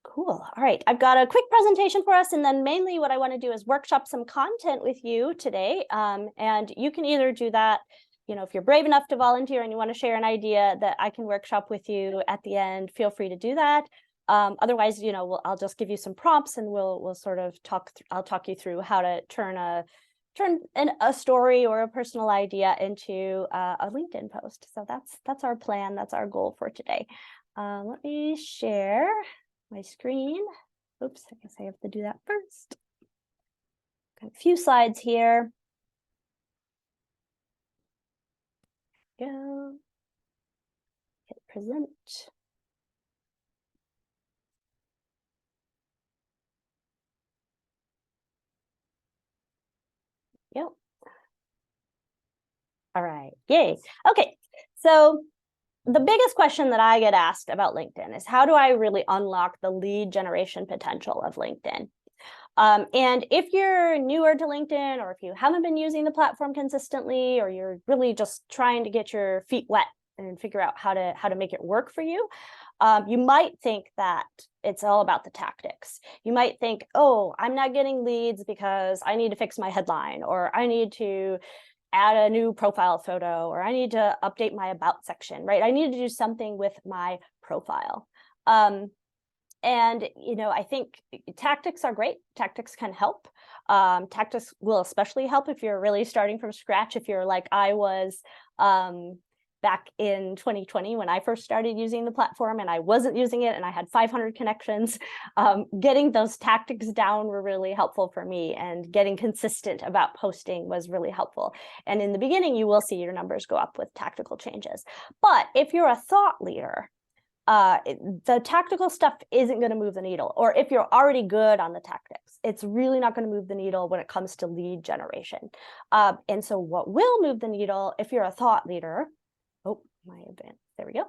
Cool. All right. I've got a quick presentation for us, and then mainly what I want to do is workshop some content with you today. And you can either do that, if you're brave enough to volunteer and you want to share an idea that I can workshop with you at the end, feel free to do that. Otherwise, I'll just give you some prompts and we'll sort of I'll talk you through how to turn a story or a personal idea into a LinkedIn post. So that's our plan. That's our goal for today. Let me share my screen. Oops, I guess I have to do that first. Got a few slides here. Go. Hit present. Yep. All right. Yay. Okay. So the biggest question that I get asked about LinkedIn is, how do I really unlock the lead generation potential of LinkedIn? And if you're newer to LinkedIn, or if you haven't been using the platform consistently, or you're really just trying to get your feet wet and figure out how to make it work for you, you might think that it's all about the tactics. You might think, oh, I'm not getting leads because I need to fix my headline, or I need to add a new profile photo, or I need to update my about section, right? I need to do something with my profile. And, I think tactics are great. Tactics can help. Tactics will especially help if you're really starting from scratch, if you're like I was back in 2020 when I first started using the platform and I wasn't using it and I had 500 connections. Getting those tactics down were really helpful for me, and getting consistent about posting was really helpful. And in the beginning, you will see your numbers go up with tactical changes. But if you're a thought leader, the tactical stuff isn't going to move the needle. Or if you're already good on the tactics, it's really not going to move the needle when it comes to lead generation. And so what will move the needle if you're a thought leader, there we go.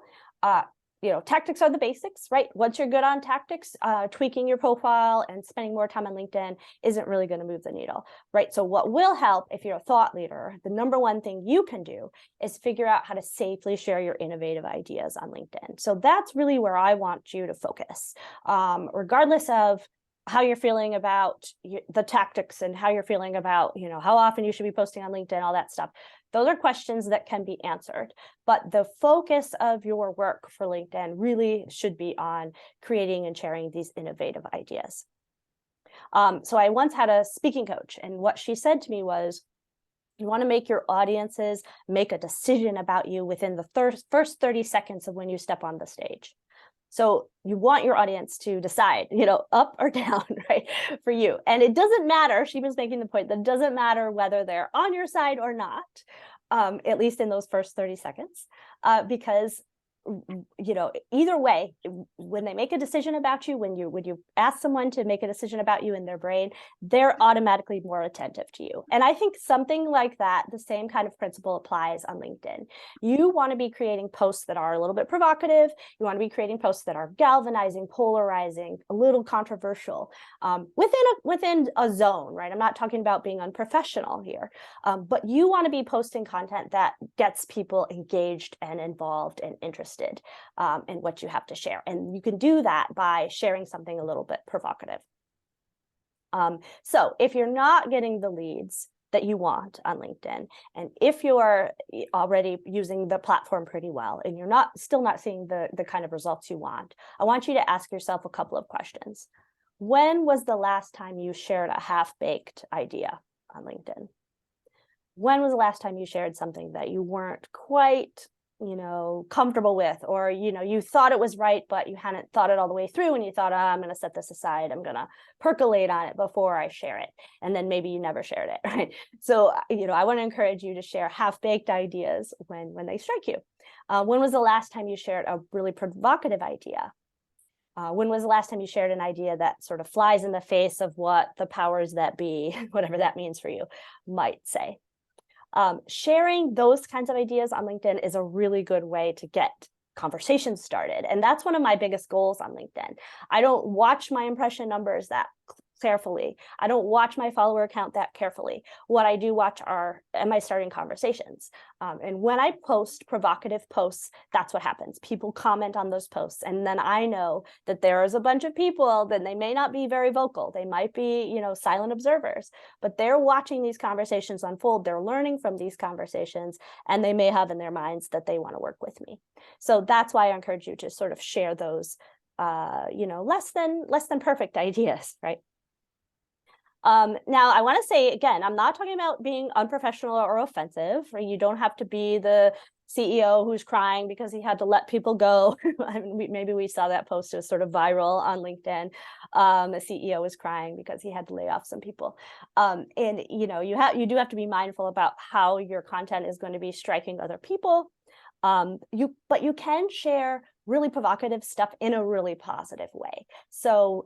Tactics are the basics, right? Once you're good on tactics, tweaking your profile and spending more time on LinkedIn isn't really going to move the needle, right? So what will help if you're a thought leader, the number one thing you can do is figure out how to safely share your innovative ideas on LinkedIn. So that's really where I want you to focus, regardless of how you're feeling about the tactics and how you're feeling about, how often you should be posting on LinkedIn, all that stuff. Those are questions that can be answered, but the focus of your work for LinkedIn really should be on creating and sharing these innovative ideas. So I once had a speaking coach, and what she said to me was, you want to make your audiences make a decision about you within the first 30 seconds of when you step on the stage. So you want your audience to decide, up or down, right, for you. And it doesn't matter, she was making the point that it doesn't matter whether they're on your side or not, at least in those first 30 seconds, because either way, when they make a decision about you, when you ask someone to make a decision about you in their brain, they're automatically more attentive to you. And I think something like that, the same kind of principle applies on LinkedIn. You want to be creating posts that are a little bit provocative. You want to be creating posts that are galvanizing, polarizing, a little controversial, within a zone, right? I'm not talking about being unprofessional here, but you want to be posting content that gets people engaged and involved and interested in what you have to share. And you can do that by sharing something a little bit provocative. So if you're not getting the leads that you want on LinkedIn, and if you're already using the platform pretty well and you're still not seeing the kind of results you want, I want you to ask yourself a couple of questions. When was the last time you shared a half-baked idea on LinkedIn? When was the last time you shared something that you weren't quite comfortable with, or you thought it was right, but you hadn't thought it all the way through, and you thought, I'm going to set this aside, I'm going to percolate on it before I share it, and then maybe you never shared it, right? So I want to encourage you to share half-baked ideas when they strike you. When was the last time you shared a really provocative idea? When was the last time you shared an idea that sort of flies in the face of what the powers that be, whatever that means for you, might say? Sharing those kinds of ideas on LinkedIn is a really good way to get conversations started. And that's one of my biggest goals on LinkedIn. I don't watch my impression numbers that carefully. I don't watch my follower count that carefully. What I do watch are, am I starting conversations? And when I post provocative posts, that's what happens. People comment on those posts. And then I know that there is a bunch of people, then they may not be very vocal. They might be, you know, silent observers, but they're watching these conversations unfold. They're learning from these conversations, and they may have in their minds that they want to work with me. So that's why I encourage you to sort of share those, you know, less than perfect ideas, right? Now, I want to say, again, I'm not talking about being unprofessional or offensive. Or you don't have to be the CEO who's crying because he had to let people go. I mean, maybe we saw that post, it was sort of viral on LinkedIn. The CEO was crying because he had to lay off some people. And you know, you do have to be mindful about how your content is going to be striking other people. But you can share really provocative stuff in a really positive way. So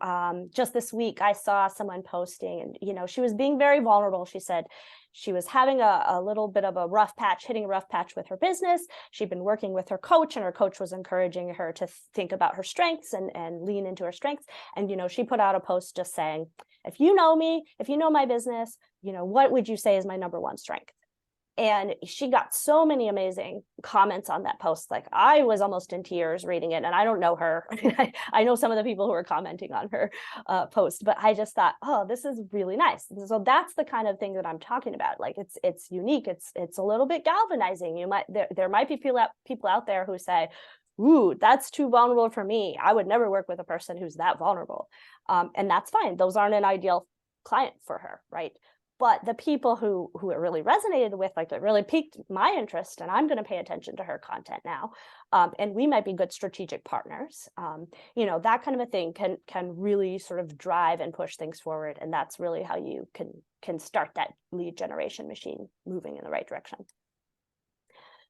just this week, I saw someone posting, and you know, she was being very vulnerable. She said she was having a little bit of a rough patch, hitting a rough patch with her business. She'd been working with her coach, and her coach was encouraging her to think about her strengths and lean into her strengths. And you know, she put out a post just saying, if you know me, if you know my business, you know, what would you say is my number one strength? And she got so many amazing comments on that post. Like, I was almost in tears reading it, and I don't know her. I know some of the people who are commenting on her post, but I just thought, oh, this is really nice. So that's the kind of thing that I'm talking about. Like, it's unique. It's a little bit galvanizing. You might there might be people out there who say, ooh, that's too vulnerable for me. I would never work with a person who's that vulnerable. And that's fine. Those aren't an ideal client for her, right? But the people who it really resonated with, like, it really piqued my interest, and I'm going to pay attention to her content now, and we might be good strategic partners. You know, that kind of a thing can really sort of drive and push things forward, and that's really how you can start that lead generation machine moving in the right direction.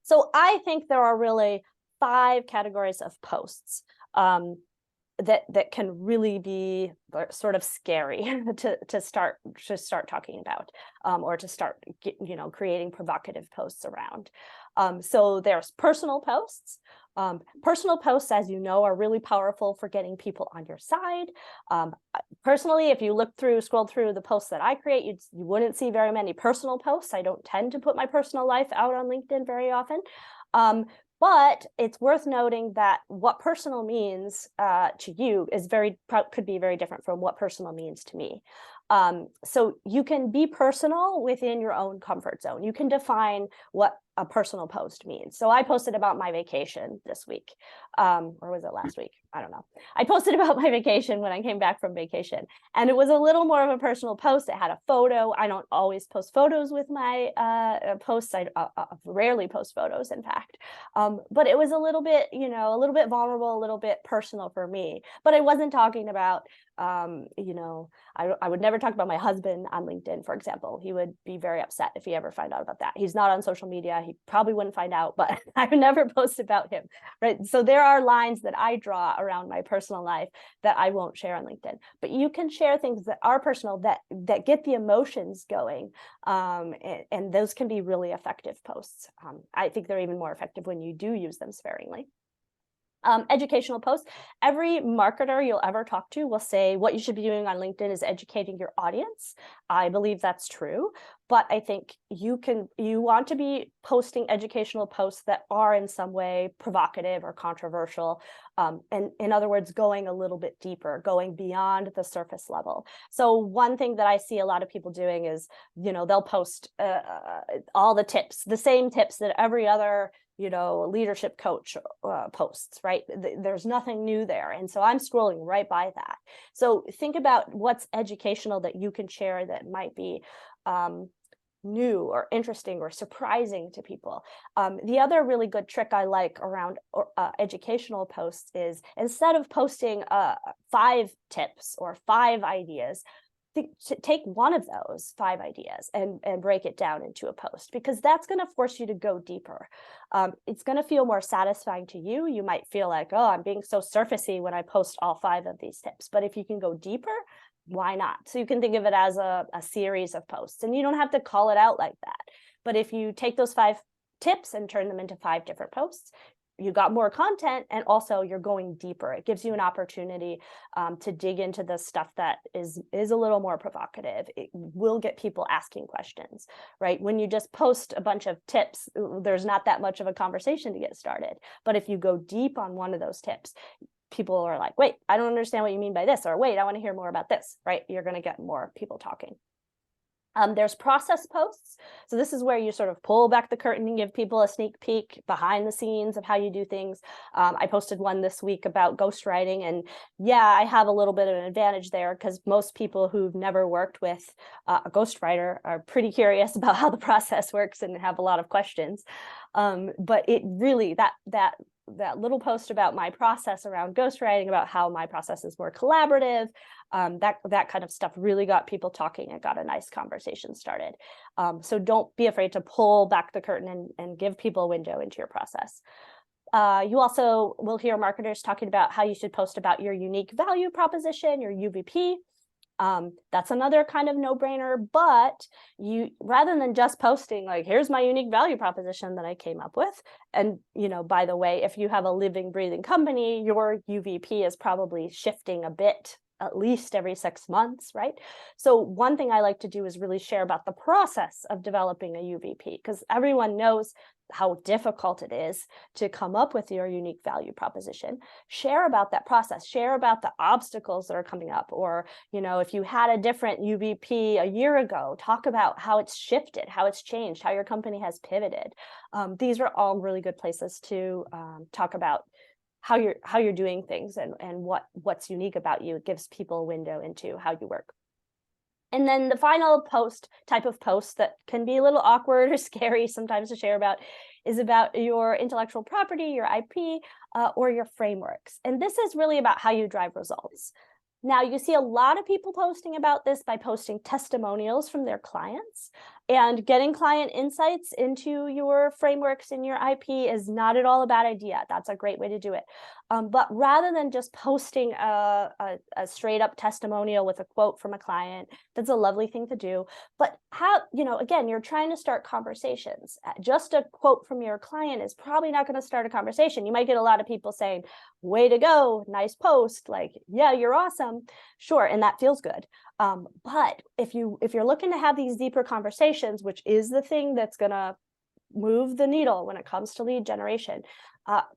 So I think there are really 5 categories of posts that can really be sort of scary to start talking about, or to start, you know, creating provocative posts around. So there's personal posts. Personal posts, as you know, are really powerful for getting people on your side. Personally, if you scroll through the posts that I create, you wouldn't see very many personal posts. I don't tend to put my personal life out on LinkedIn very often. But it's worth noting that what personal means to you could be very different from what personal means to me. So you can be personal within your own comfort zone. You can define what a personal post means. So I posted about my vacation this week, or was it last week? I don't know. I posted about my vacation when I came back from vacation, and it was a little more of a personal post. It had a photo. I don't always post photos with my posts. I rarely post photos, in fact. But it was a little bit, you know, a little bit vulnerable, a little bit personal for me. But I wasn't talking about, you know, I would never talk about my husband on LinkedIn, for example. He would be very upset if he ever found out about that. He's not on social media. He probably wouldn't find out, but I would never post about him, right? So there are lines that I draw around my personal life that I won't share on LinkedIn. But you can share things that are personal, that get the emotions going, and those can be really effective posts. I think they're even more effective when you do use them sparingly. Educational posts. Every marketer you'll ever talk to will say what you should be doing on LinkedIn is educating your audience. I believe that's true, but I think you want to be posting educational posts that are in some way provocative or controversial. And in other words, going a little bit deeper, going beyond the surface level. So one thing that I see a lot of people doing is, you know, they'll post all the tips, the same tips that every other, you know, leadership coach posts, right? There's nothing new there. And so I'm scrolling right by that. So think about what's educational that you can share that might be new or interesting or surprising to people. The other really good trick I like around educational posts is, instead of posting 5 tips or 5 ideas, take one of those 5 ideas and break it down into a post, because that's going to force you to go deeper. It's going to feel more satisfying to you. You might feel like, oh, I'm being so surfacey when I post all 5 of these tips. But if you can go deeper, why not? So you can think of it as a series of posts, and you don't have to call it out like that. But if you take those 5 tips and turn them into 5 different posts, you got more content, and also you're going deeper. It gives you an opportunity to dig into the stuff that is a little more provocative. It will get people asking questions, right? When you just post a bunch of tips, there's not that much of a conversation to get started. But if you go deep on one of those tips, people are like, wait, I don't understand what you mean by this, or wait, I want to hear more about this, right? You're going to get more people talking. There's process posts. So this is where you sort of pull back the curtain and give people a sneak peek behind the scenes of how you do things. I posted one this week about ghostwriting, and yeah, I have a little bit of an advantage there because most people who've never worked with a ghostwriter are pretty curious about how the process works and have a lot of questions. But it really, that little post about my process around ghostwriting, about how my process is more collaborative, that kind of stuff really got people talking and got a nice conversation started. So don't be afraid to pull back the curtain and give people a window into your process. You also will hear marketers talking about how you should post about your unique value proposition, your UVP. That's another kind of no-brainer, but you, rather than just posting like, here's my unique value proposition that I came up with. And, by the way, if you have a living, breathing company, your UVP is probably shifting a bit, at least every 6 months, right? So one thing I like to do is really share about the process of developing a UVP, because everyone knows how difficult it is to come up with your unique value proposition. Share about that process, share about the obstacles that are coming up, or, if you had a different UVP a year ago, talk about how it's shifted, how it's changed, how your company has pivoted. These are all really good places to talk about how you're doing things and what's unique about you. It gives people a window into how you work. And then the final type of post that can be a little awkward or scary sometimes to share about is about your intellectual property, your IP, or your frameworks. And this is really about how you drive results. Now, you see a lot of people posting about this by posting testimonials from their clients, and getting client insights into your frameworks and your IP is not at all a bad idea. That's a great way to do it. But rather than just posting a straight up testimonial with a quote from a client, that's a lovely thing to do. But again, you're trying to start conversations. Just a quote from your client is probably not going to start a conversation. You might get a lot of people saying, way to go, nice post, like, yeah, you're awesome. Sure, and that feels good. But if you're looking to have these deeper conversations, which is the thing that's going to move the needle when it comes to lead generation,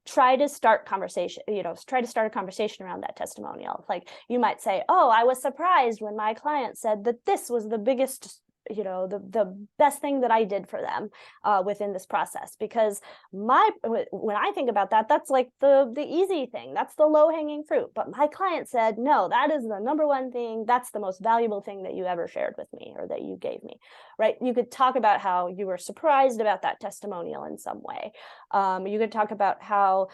try to start conversation, try to start a conversation around that testimonial. Like, you might say, oh, I was surprised when my client said that this was the biggest, the best thing that I did for them within this process, because when I think about that, that's like the easy thing, that's the low-hanging fruit. But my client said, no, that is the number one thing, that's the most valuable thing that you ever shared with me or that you gave me, right? You could talk about how you were surprised about that testimonial in some way. You could talk about how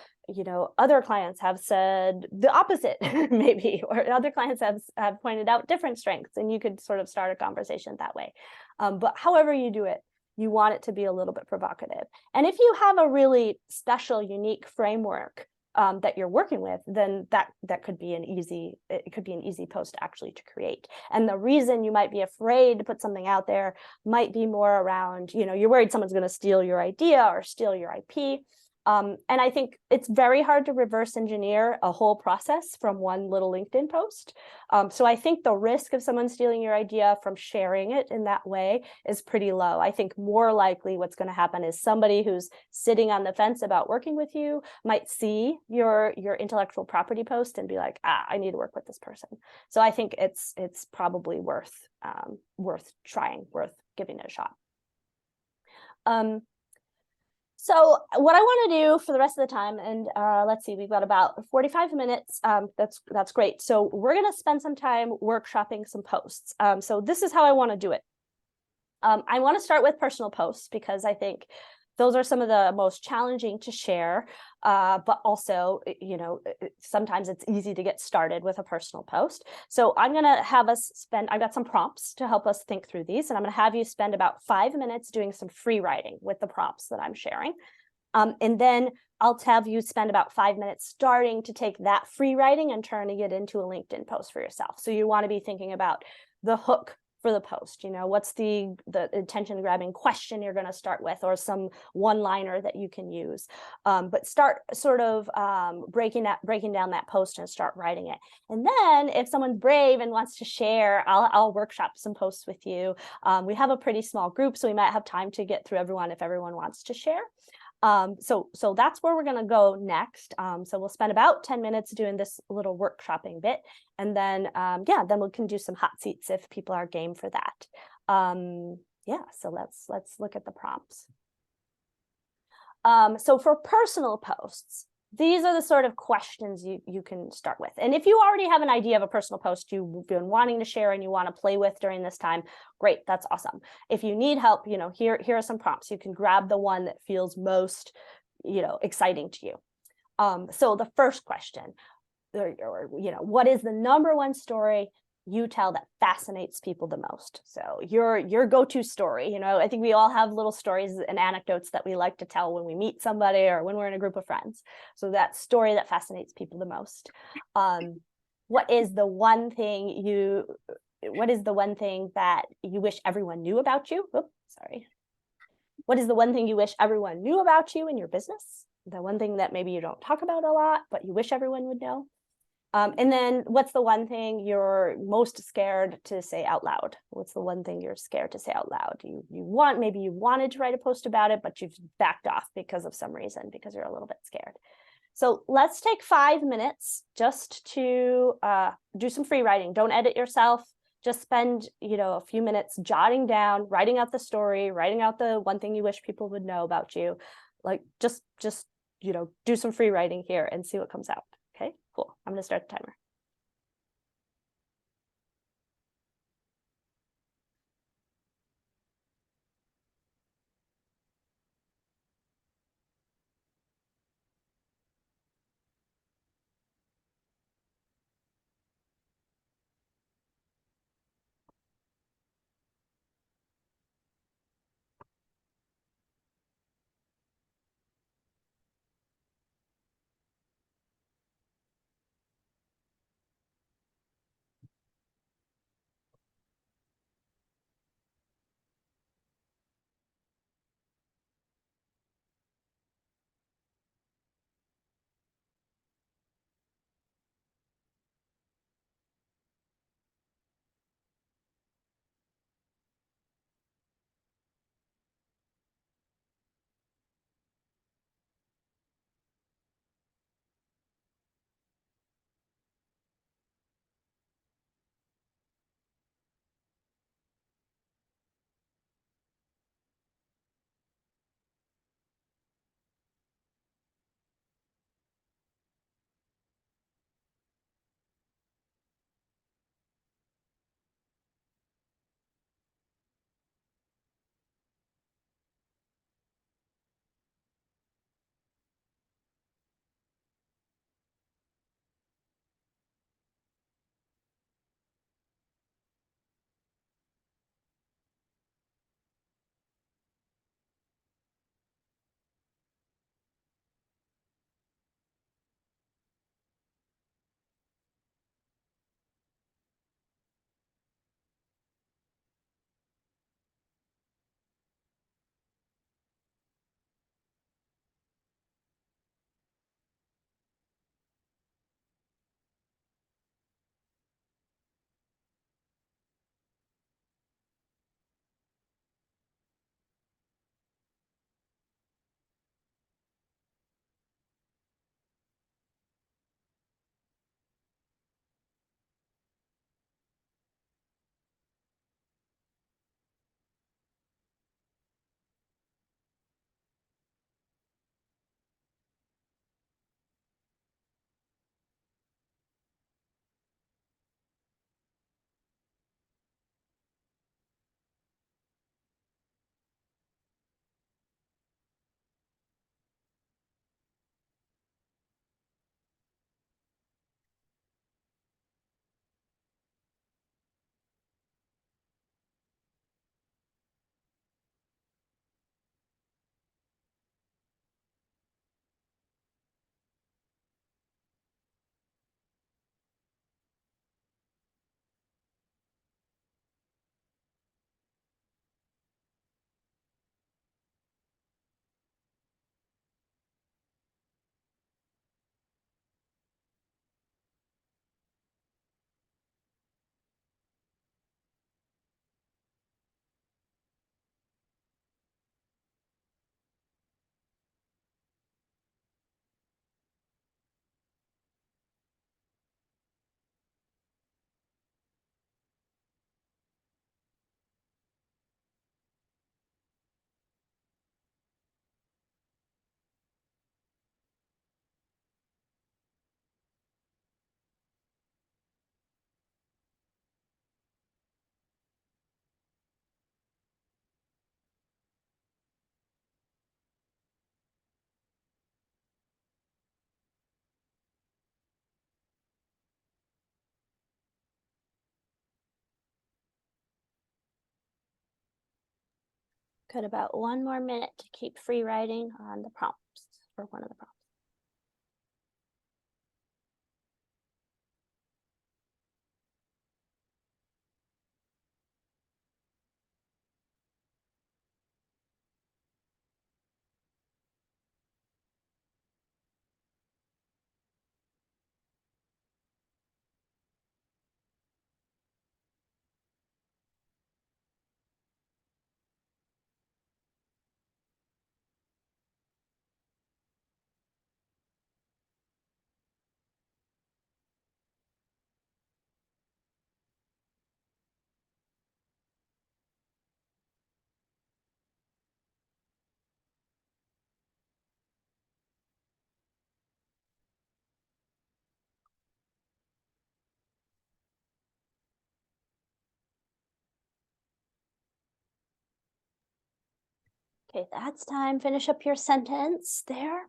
other clients have said the opposite, maybe, or other clients have pointed out different strengths, and you could sort of start a conversation that way. But however you do it, you want it to be a little bit provocative. And if you have a really special, unique framework that you're working with, then that could be an easy post actually to create. And the reason you might be afraid to put something out there might be more around, you're worried someone's going to steal your idea or steal your IP. And I think it's very hard to reverse engineer a whole process from one little LinkedIn post. So I think the risk of someone stealing your idea from sharing it in that way is pretty low. I think more likely what's going to happen is somebody who's sitting on the fence about working with you might see your intellectual property post and be like, I need to work with this person. So I think it's probably worth trying, worth giving it a shot. So what I want to do for the rest of the time, and let's see, we've got about 45 minutes. That's great. So we're going to spend some time workshopping some posts. So this is how I want to do it. I want to start with personal posts because I think those are some of the most challenging to share, but also, sometimes it's easy to get started with a personal post. So I'm going to have us I've got some prompts to help us think through these, and I'm going to have you spend about 5 minutes doing some free writing with the prompts that I'm sharing. And then I'll have you spend about 5 minutes starting to take that free writing and turning it into a LinkedIn post for yourself. So you want to be thinking about the hook for the post. You know, what's the attention grabbing question you're going to start with, or some one liner that you can use. But start sort of breaking down that post and start writing it. And then if someone's brave and wants to share, I'll workshop some posts with you. We have a pretty small group, so we might have time to get through everyone if everyone wants to share. So that's where we're going to go next. So we'll spend about 10 minutes doing this little workshopping bit, and then then we can do some hot seats if people are game for that. So let's look at the prompts. So for personal posts, these are the sort of questions you can start with. And if you already have an idea of a personal post you've been wanting to share and you want to play with during this time, great, that's awesome. If you need help, here are some prompts. You can grab the one that feels most, exciting to you. So the first question, what is the number one story you tell that fascinates people the most? So your go-to story. I think we all have little stories and anecdotes that we like to tell when we meet somebody or when we're in a group of friends. So that story that fascinates people the most. What is the one thing that you wish everyone knew about you? Oops, sorry. What is the one thing you wish everyone knew about you in your business? The one thing that maybe you don't talk about a lot, but you wish everyone would know. And then what's the one thing you're most scared to say out loud? What's the one thing you're scared to say out loud? Maybe you wanted to write a post about it, but you've backed off because of some reason, because you're a little bit scared. So let's take 5 minutes just to do some free writing. Don't edit yourself. Just spend, a few minutes jotting down, writing out the story, writing out the one thing you wish people would know about you. Like just do some free writing here and see what comes out. Okay, cool. I'm going to start the timer. Got about 1 more minute to keep free writing on the prompts for one of the prompts. Okay, that's time. Finish up your sentence there.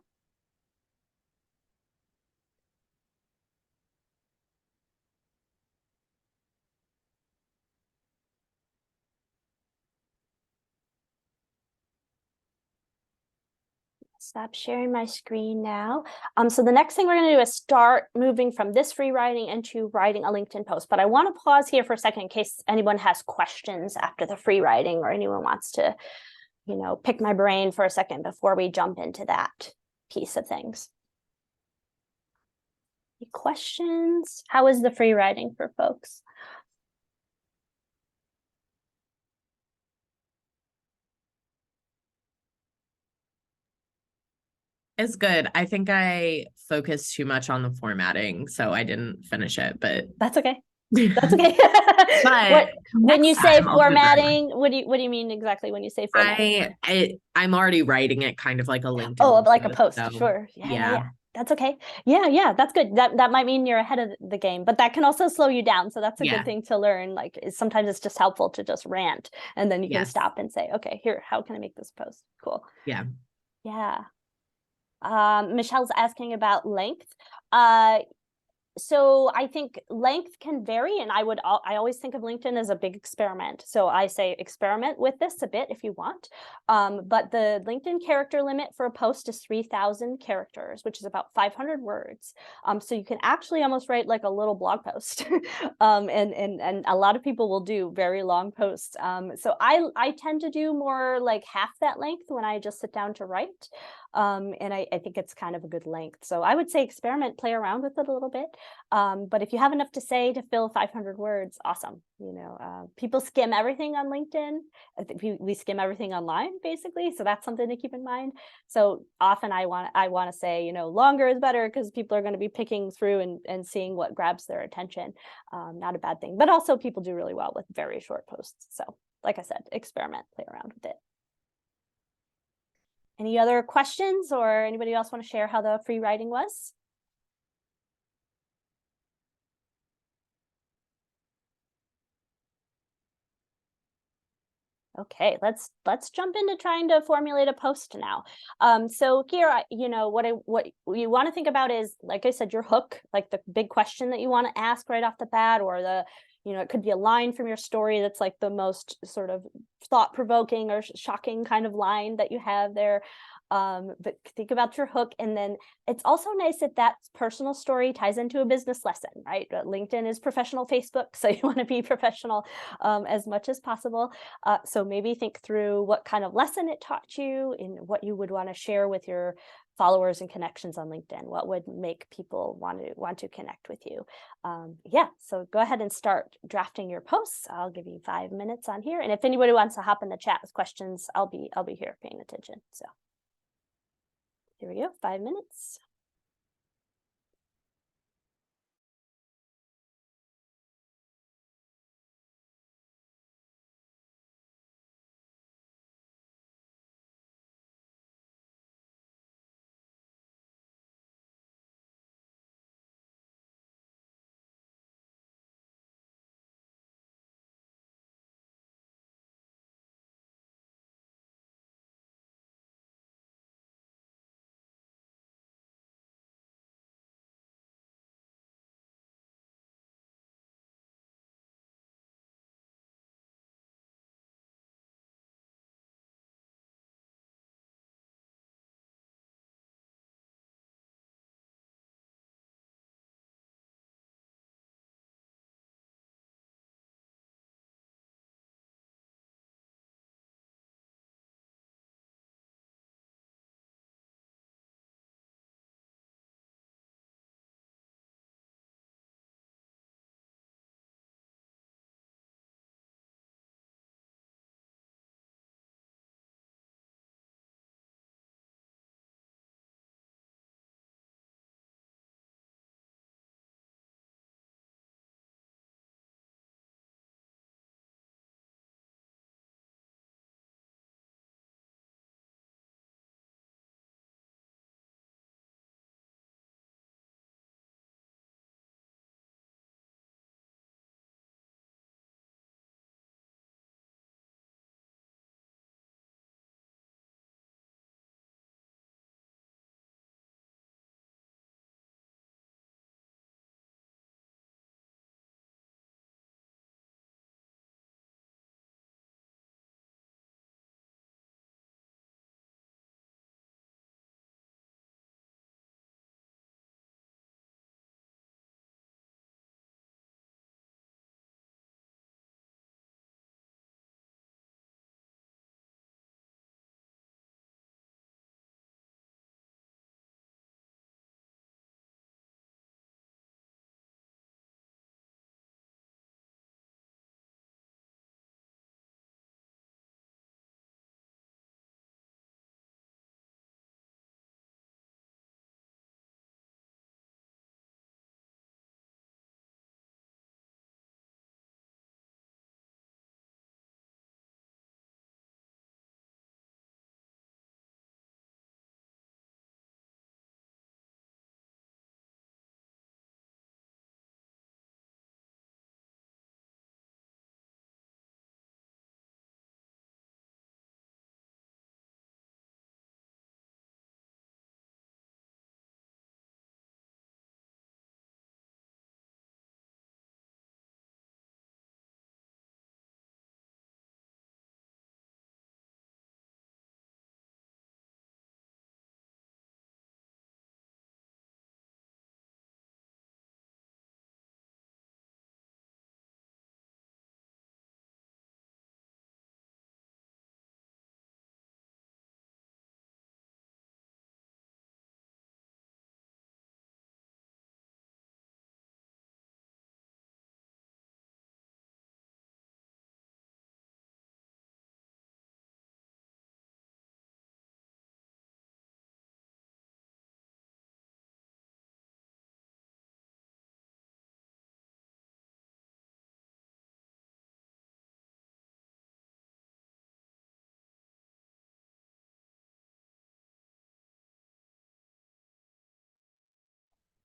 Stop sharing my screen now. So the next thing we're going to do is start moving from this free writing into writing a LinkedIn post. But I want to pause here for a second in case anyone has questions after the free writing or anyone wants to, pick my brain for a second before we jump into that piece of things. Any questions? How is the free writing for folks? It's good. I think I focused too much on the formatting, so I didn't finish it, but That's okay. That's okay. but when you say I'll formatting, what do you mean exactly when you say formatting? I'm already writing it kind of like a LinkedIn. Oh, like a post. So, Sure. Yeah, yeah. yeah. That's okay. Yeah, that's good. That might mean you're ahead of the game, but that can also slow you down. So that's a good thing to learn. Like sometimes it's just helpful to just rant and then you can stop and say, okay, here, how can I make this post? Cool. Yeah. Yeah. Michelle's asking about length. So I think length can vary, and I always think of LinkedIn as a big experiment. So I say experiment with this a bit if you want. But the LinkedIn character limit for a post is 3,000 characters, which is about 500 words. So you can actually almost write like a little blog post. And a lot of people will do very long posts. So I tend to do more like half that length when I just sit down to write. And I think it's kind of a good length. So I would say experiment, play around with it a little bit. But if you have enough to say to fill 500 words, awesome. People skim everything on LinkedIn. I think we skim everything online, basically. So that's something to keep in mind. So often I want to say, longer is better because people are going to be picking through and seeing what grabs their attention. Not a bad thing. But also people do really well with very short posts. So like I said, experiment, play around with it. Any other questions or anybody else want to share how the free writing was? Okay, let's jump into trying to formulate a post now. So here, what you want to think about is, like I said, your hook, like the big question that you want to ask right off the bat, or it could be a line from your story that's like the most sort of thought-provoking or shocking kind of line that you have there. But think about your hook, and then it's also nice that that personal story ties into a business lesson, right? LinkedIn is professional Facebook, so you want to be professional as much as possible. So maybe think through what kind of lesson it taught you and what you would want to share with your followers and connections on LinkedIn. What would make people want to connect with you? So go ahead and start drafting your posts. I'll give you 5 minutes on here, and if anybody wants to hop in the chat with questions, I'll be here paying attention. So here we go, 5 minutes.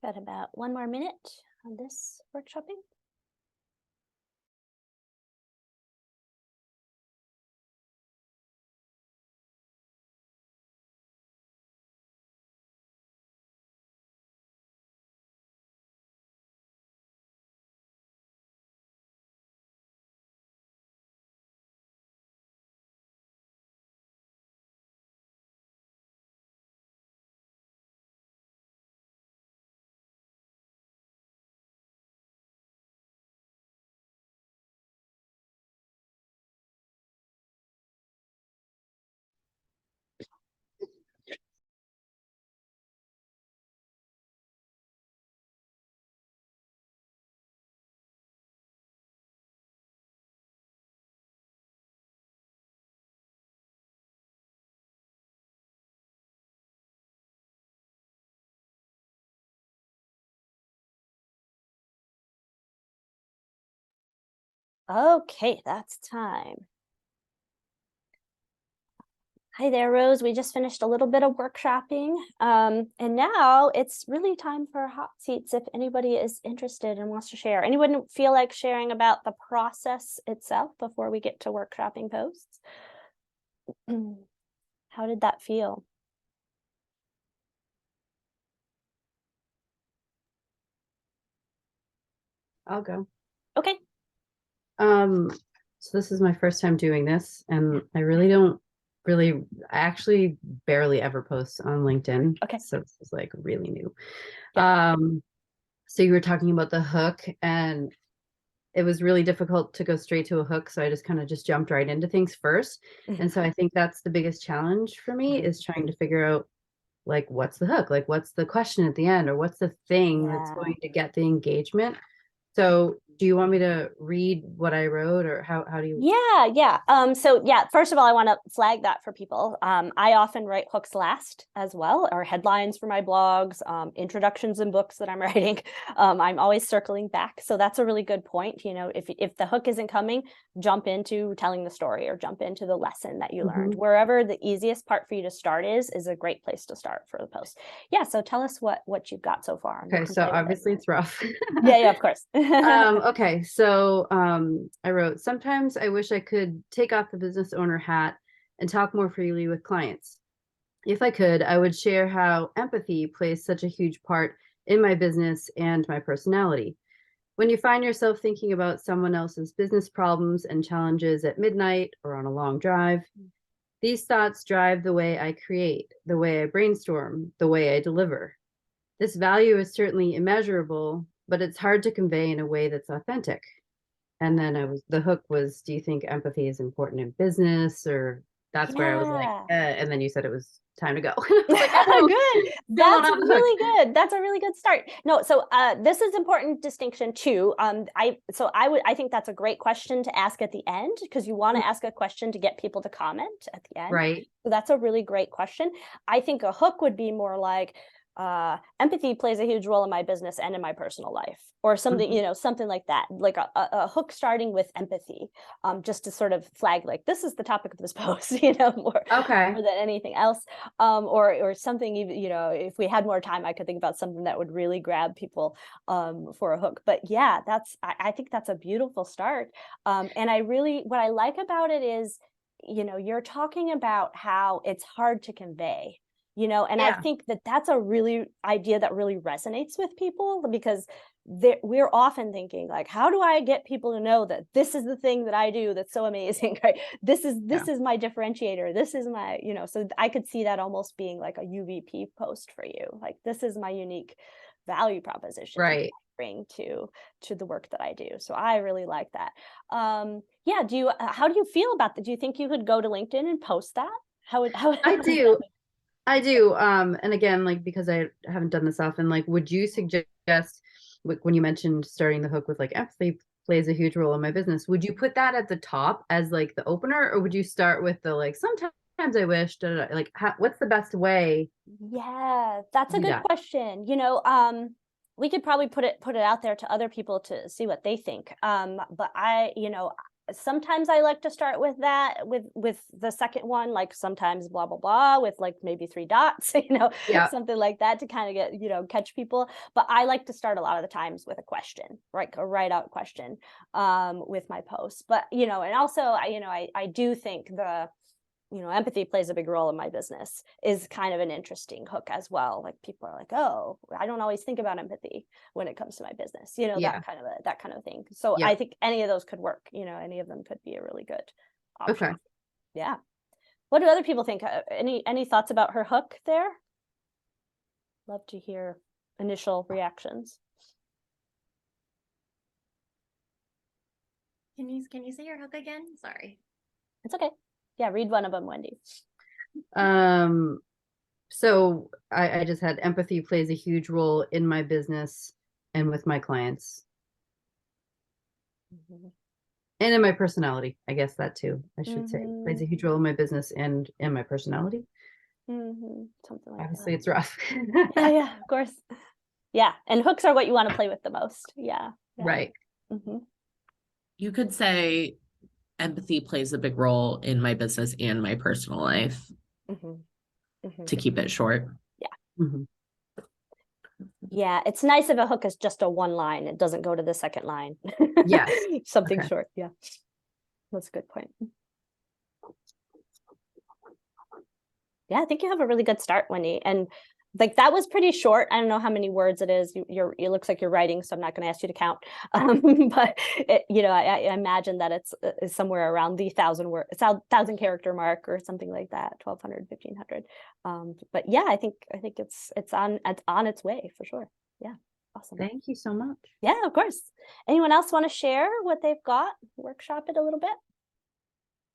Got about 1 more minute on this workshopping. Okay, that's time. Hi there, Rose. We just finished a little bit of workshopping. And now it's really time for hot seats if anybody is interested and wants to share. Anyone feel like sharing about the process itself before we get to workshopping posts? How did that feel? I'll go. Okay. So this is my first time doing this, and I actually barely ever post on LinkedIn. Okay. So this is like really new. Yeah. So you were talking about the hook, and it was really difficult to go straight to a hook. So I just kind of just jumped right into things first. And so I think that's the biggest challenge for me is trying to figure out like, what's the hook? Like, what's the question at the end, or what's the thing that's Yeah. going to get the engagement? So do you want me to read what I wrote, or how do you? Yeah. So yeah, first of all, I want to flag that for people. I often write hooks last as well, or headlines for my blogs, introductions and books that I'm writing. I'm always circling back. So that's a really good point. You know, if the hook isn't coming, jump into telling the story or jump into the lesson that you learned. Wherever the easiest part for you to start is a great place to start for the post. Yeah. So tell us what you've got so far. Okay, so obviously it's rough. Yeah, of course. Okay, so I wrote, sometimes I wish I could take off the business owner hat and talk more freely with clients. If I could, I would share how empathy plays such a huge part in my business and my personality. When you find yourself thinking about someone else's business problems and challenges at midnight or on a long drive, these thoughts drive the way I create, the way I brainstorm, the way I deliver. This value is certainly immeasurable, but it's hard to convey in a way that's authentic. And then the hook was, do you think empathy is important in business? Or that's where I was like, Yeah. and then you said it was time to go. Good. That's really good. That's a really good start. No, so this is important distinction too. I think that's a great question to ask at the end, because you want to ask a question to get people to comment at the end. Right. So that's a really great question. I think a hook would be more like, empathy plays a huge role in my business and in my personal life, or something, you know, something like that, like a hook starting with empathy, just to sort of flag, like, this is the topic of this post, you know, more than anything else. Or something, you know, if we had more time, I could think about something that would really grab people for a hook. But yeah, I think that's a beautiful start. And what I like about it is, you know, you're talking about how it's hard to convey, you know, and I think that's a really idea that really resonates with people, because we're often thinking like, how do I get people to know that this is the thing that I do that's so amazing, right? This is my differentiator. This is my, you know, so I could see that almost being like a UVP post for you. Like, this is my unique value proposition, right, bring to the work that I do. So I really like that. Yeah. How do you feel about that? Do you think you could go to LinkedIn and post that? I do. I do. And again, like, because I haven't done this often, like, would you suggest, when you mentioned starting the hook with like empathy plays a huge role in my business, would you put that at the top as like the opener, or would you start with the like, sometimes I wish, like, what's the best way? Yeah, that's a good question. You know, we could probably put it out there to other people to see what they think. But you know, sometimes I like to start with that, with the second one, like sometimes blah, blah, blah, with like maybe 3 dots, Yeah. something like that to kind of get, catch people. But I like to start a lot of the times with a question, right? A write out question with my posts. But, and also, I do think empathy plays a big role in my business is kind of an interesting hook as well. Like people are like, oh, I don't always think about empathy when it comes to my business, Yeah. that kind of thing. So Yeah. I think any of those could work, any of them could be a really good option. Okay. Yeah. What do other people think? Any thoughts about her hook there? Love to hear initial reactions. Can you say your hook again? Sorry. It's okay. Yeah, read one of them, Wendy. So I just had empathy plays a huge role in my business and with my clients. Mm-hmm. And in my personality, I guess that too, I should say, plays a Mm-hmm. huge role in my business and in my personality. Mm-hmm. Something like Obviously, that. it's rough. Yeah, of course. Yeah, and hooks are what you want to play with the most. Yeah. Right. Mm-hmm. You could say empathy plays a big role in my business and my personal life, to keep it short. Mm-hmm. Yeah, it's nice if a hook is just a one line. It doesn't go to the second line. Yes. Something Okay. short. Yeah. That's a good point. Yeah, I think you have a really good start, Wendy. And like that was pretty short. I don't know how many words it is. It looks like you're writing, so I'm not going to ask you to count. But I imagine that it's somewhere around the 1,000 character mark or something like that, 1,200, 1,500. But yeah, I think it's on its way for sure. Yeah, awesome. Thank you so much. Yeah, of course. Anyone else want to share what they've got? Workshop it a little bit.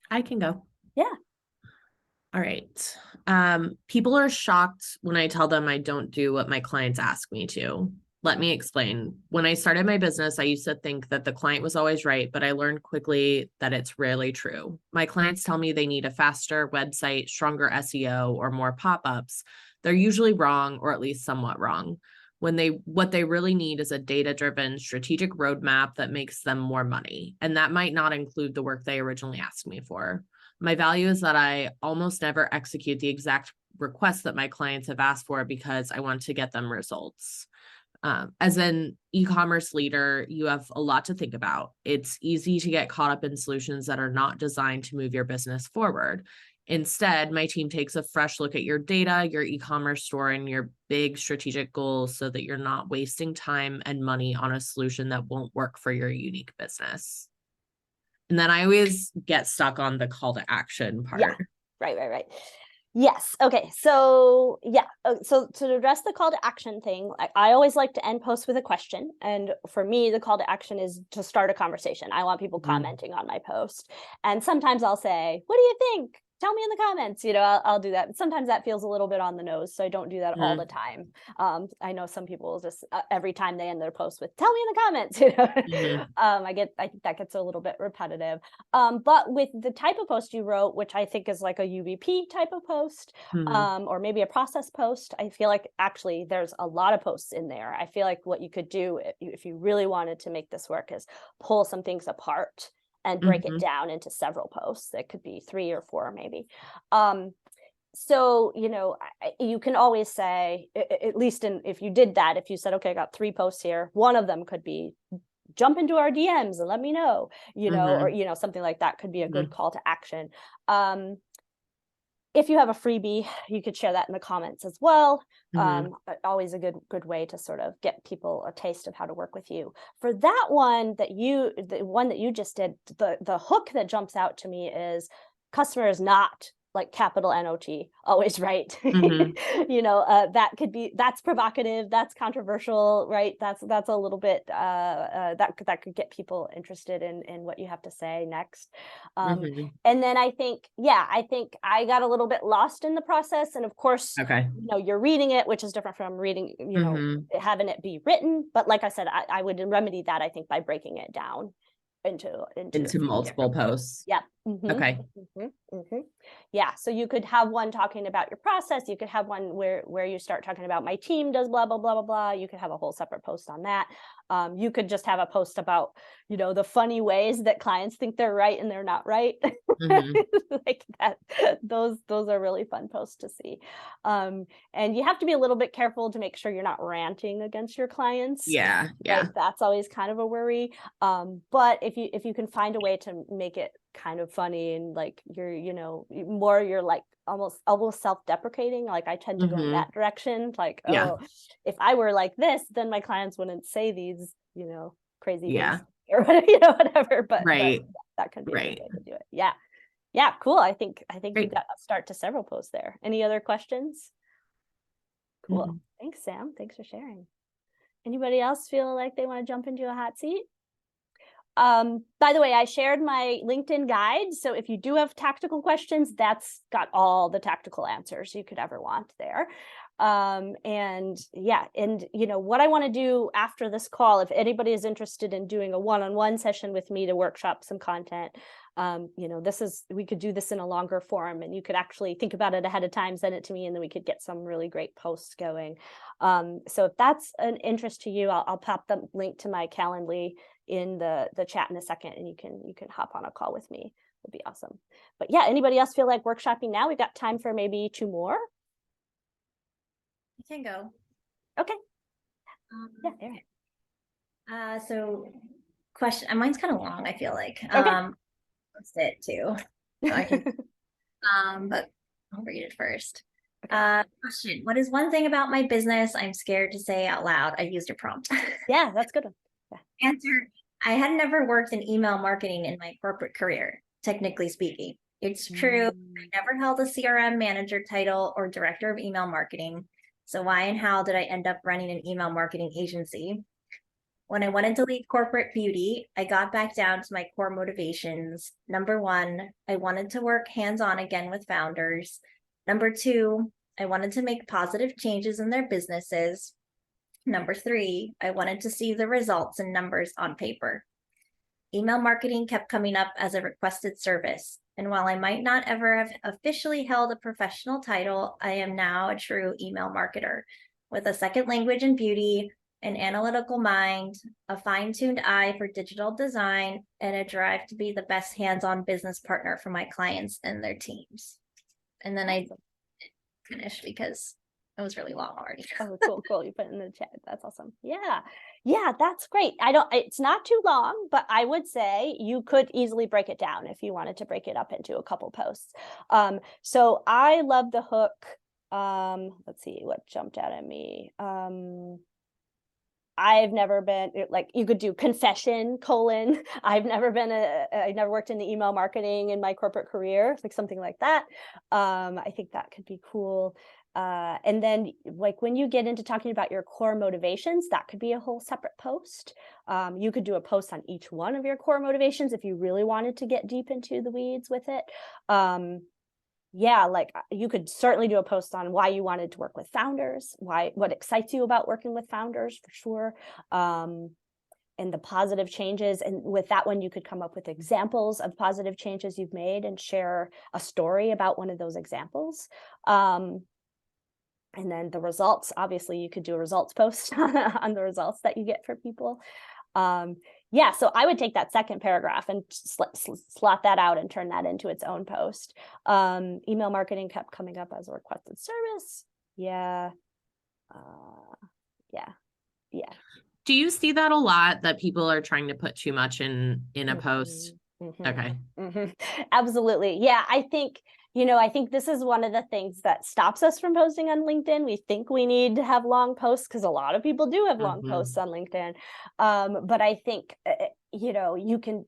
I can go. Yeah. All right. People are shocked when I tell them I don't do what my clients ask me to. Let me explain. When I started my business, I used to think that the client was always right, but I learned quickly that it's rarely true. My clients tell me they need a faster website, stronger SEO, or more pop-ups. They're usually wrong, or at least somewhat wrong. What they really need is a data-driven strategic roadmap that makes them more money. And that might not include the work they originally asked me for. My value is that I almost never execute the exact requests that my clients have asked for because I want to get them results. As an e-commerce leader, you have a lot to think about. It's easy to get caught up in solutions that are not designed to move your business forward. Instead, my team takes a fresh look at your data, your e-commerce store, and your big strategic goals so that you're not wasting time and money on a solution that won't work for your unique business. And then I always get stuck on the call to action part. Yeah, right. Yes. Okay. So yeah. So to address the call to action thing, I always like to end posts with a question. And for me, the call to action is to start a conversation. I want people commenting on my post. And sometimes I'll say, what do you think? Tell me in the comments, I'll do that. Sometimes that feels a little bit on the nose, so I don't do that all the time. I know some people will just every time they end their post with "tell me in the comments," I think that gets a little bit repetitive. But with the type of post you wrote, which I think is like a UVP type of post, or maybe a process post, I feel like actually there's a lot of posts in there. I feel like what you could do if you really wanted to make this work is pull some things apart and break it down into several posts. It could be 3 or 4 maybe. So, you can always say, at least if you did that, if you said, okay, I got 3 posts here, one of them could be jump into our DMs and let me know, or, something like that could be a good call to action. If you have a freebie, you could share that in the comments as well. Always a good way to sort of get people a taste of how to work with you. For that one the one that you just did, the hook that jumps out to me is customer is not like capital NOT, always right. That's provocative, that's controversial, right? That's a little bit that could get people interested in what you have to say next. And then I think I got a little bit lost in the process. And of course, you're reading it, which is different from reading, having it be written. But like I said, I would remedy that, I think, by breaking it down into multiple posts. Yep. Mhm, Okay. Yeah, so you could have one talking about your process. You could have one where you start talking about my team does blah blah blah blah blah. You could have a whole separate post on that. You could just have a post about, the funny ways that clients think they're right and they're not right. Mhm. Like that. Those are really fun posts to see. And you have to be a little bit careful to make sure you're not ranting against your clients. Yeah. Yeah. Right, that's always kind of a worry. But if you can find a way to make it kind of funny and like you're like almost self-deprecating, like I tend to go in Mhm. that direction, like, Yeah. oh, if I were like this, then my clients wouldn't say these, crazy things Yeah. or whatever. But Right. that can be a good Right. way to do it. Yeah. Yeah, cool. I think you Great. got a start to several posts there. Any other questions? Cool. Mhm. Thanks, Sam. Thanks for sharing. Anybody else feel like they want to jump into a hot seat? By the way, I shared my LinkedIn guide. So if you do have tactical questions, that's got all the tactical answers you could ever want there. And yeah, and what I want to do after this call, if anybody is interested in doing a one-on-one session with me to workshop some content, we could do this in a longer form, and you could actually think about it ahead of time, send it to me, and then we could get some really great posts going. So if that's an interest to you, I'll pop the link to my Calendly in the chat in a second, and you can hop on a call with me. Would be awesome. But yeah, anybody else feel like workshopping now? We've got time for maybe 2 more. You can go. Okay. Yeah, Okay. Erin. So question, mine's kind of long, I feel like. Okay. Post it too. So I can, but I'll read it first. Okay. Question, what is one thing about my business I'm scared to say out loud? I used a prompt. Yeah, that's a good one. Yeah. Answer, I had never worked in email marketing in my corporate career, technically speaking. It's true, I never held a CRM manager title or director of email marketing. So why and how did I end up running an email marketing agency? When I wanted to leave corporate beauty, I got back down to my core motivations. Number 1, I wanted to work hands-on again with founders. Number 2, I wanted to make positive changes in their businesses. Number 3, I wanted to see the results and numbers on paper. Email marketing kept coming up as a requested service. And while I might not ever have officially held a professional title, I am now a true email marketer with a second language in beauty, an analytical mind, a fine-tuned eye for digital design, and a drive to be the best hands-on business partner for my clients and their teams. And then I finished because it was really long already. Oh, cool. You put it in the chat. That's awesome. Yeah, that's great. It's not too long, but I would say you could easily break it down if you wanted to break it up into a couple posts. So I love the hook. Let's see what jumped out at me. I've never been, like, you could do confession, I never worked in the email marketing in my corporate career, like something like that. I think that could be cool. And then like when you get into talking about your core motivations, that could be a whole separate post. You could do a post on each one of your core motivations if you really wanted to get deep into the weeds with it. Yeah, like you could certainly do a post on why you wanted to work with founders, what excites you about working with founders for sure. And the positive changes. And with that one, you could come up with examples of positive changes you've made and share a story about one of those examples. And then the results, obviously you could do a results post on the results that you get for people. Yeah, so I would take that second paragraph and slot that out and turn that into its own post. Email marketing kept coming up as a requested service. Yeah. Yeah. Do you see that a lot, that people are trying to put too much in a post? Okay. Absolutely. Yeah, I think this is one of the things that stops us from posting on LinkedIn. We think we need to have long posts because a lot of people do have long posts on LinkedIn. But I think, you can,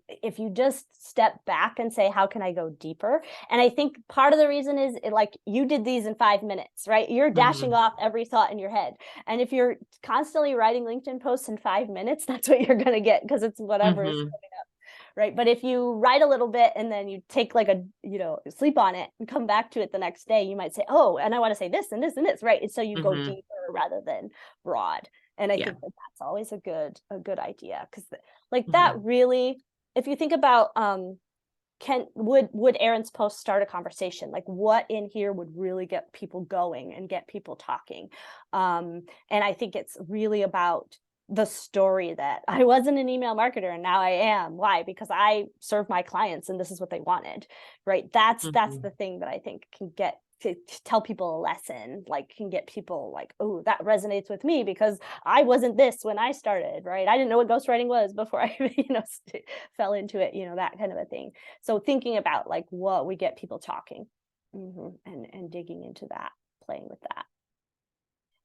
if you just step back and say, how can I go deeper? And I think part of the reason is like you did these in 5 minutes, right? You're dashing off every thought in your head. And if you're constantly writing LinkedIn posts in 5 minutes, that's what you're going to get because it's whatever is coming up. Right. But if you write a little bit and then you take like sleep on it and come back to it the next day, you might say, oh, and I want to say this and this and this. Right. And so you go deeper rather than broad. And I think that's always a good idea because that really, if you think about would Erin's post start a conversation? Like, what in here would really get people going and get people talking? And I think it's really about the story that I wasn't an email marketer and now I am. Why? Because I served my clients and this is what they wanted, right? That's Mhm. the thing that I think can get to tell people a lesson, like can get people like, oh, that resonates with me because I wasn't this when I started, right? I didn't know what ghostwriting was before I, fell into it, that kind of a thing. So thinking about like what we get people talking, and digging into that, playing with that.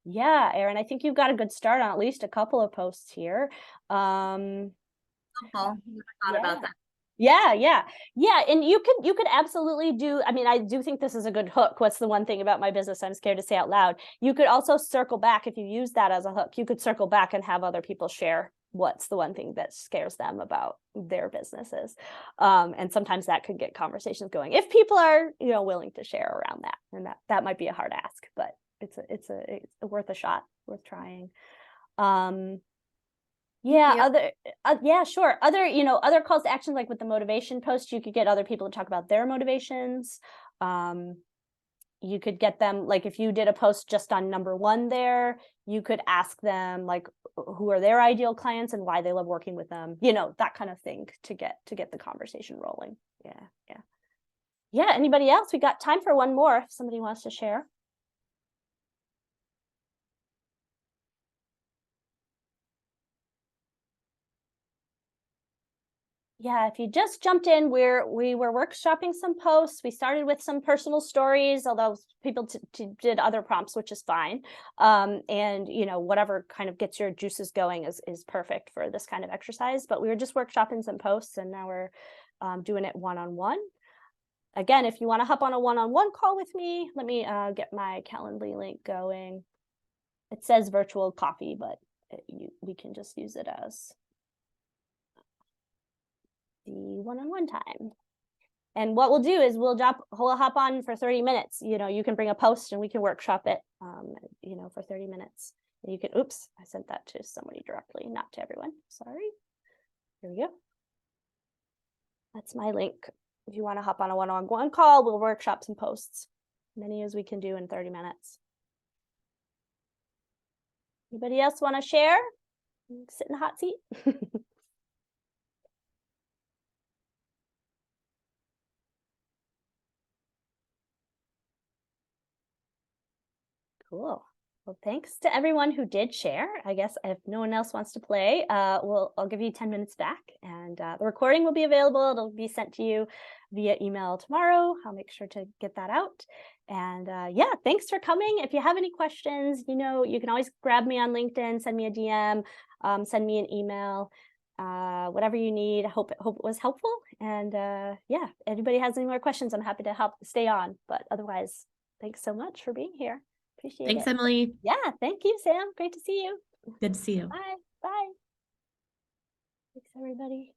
Yeah, Erin, I think you've got a good start on at least a couple of posts here. Helpful. Never thought about that. Yeah. And you could absolutely do, I mean, I do think this is a good hook. What's the one thing about my business I'm scared to say out loud? You could also circle back if you use that as a hook. You could circle back and have other people share what's the one thing that scares them about their businesses. And sometimes that could get conversations going if people are, willing to share around that. And that might be a hard ask, but it's worth a shot, worth trying. Yeah, sure. Other calls to action, like with the motivation post, you could get other people to talk about their motivations. You could get them, like if you did a post just on number 1 there, you could ask them like who are their ideal clients and why they love working with them, that kind of thing to get the conversation rolling. Yeah. Anybody else? We got time for one more if somebody wants to share. Yeah, if you just jumped in, we were workshopping some posts. We started with some personal stories, although people did other prompts, which is fine. And whatever kind of gets your juices going is perfect for this kind of exercise. But we were just workshopping some posts, and now we're doing it one-on-one. Again, if you want to hop on a one-on-one call with me, let me get my Calendly link going. It says virtual coffee, but we can just use it as the one-on-one time. And what we'll do is we'll hop on for 30 minutes. You can bring a post and we can workshop it, for 30 minutes. You can, oops, I sent that to somebody directly, not to everyone. Sorry. Here we go. That's my link. If you want to hop on a one-on-one call, we'll workshop some posts, many as we can do in 30 minutes. Anybody else want to share? Sit in the hot seat. Cool. Well, thanks to everyone who did share. I guess if no one else wants to play, I'll give you 10 minutes back, and the recording will be available. It'll be sent to you via email tomorrow. I'll make sure to get that out. And yeah, thanks for coming. If you have any questions, you can always grab me on LinkedIn, send me a DM, send me an email, whatever you need. I hope it was helpful. And yeah, if anybody has any more questions, I'm happy to stay on. But otherwise, thanks so much for being here. Appreciate it. Thanks, Emily. Yeah, thank you, Sam. Great to see you. Good to see you. Bye. Bye. Thanks, everybody.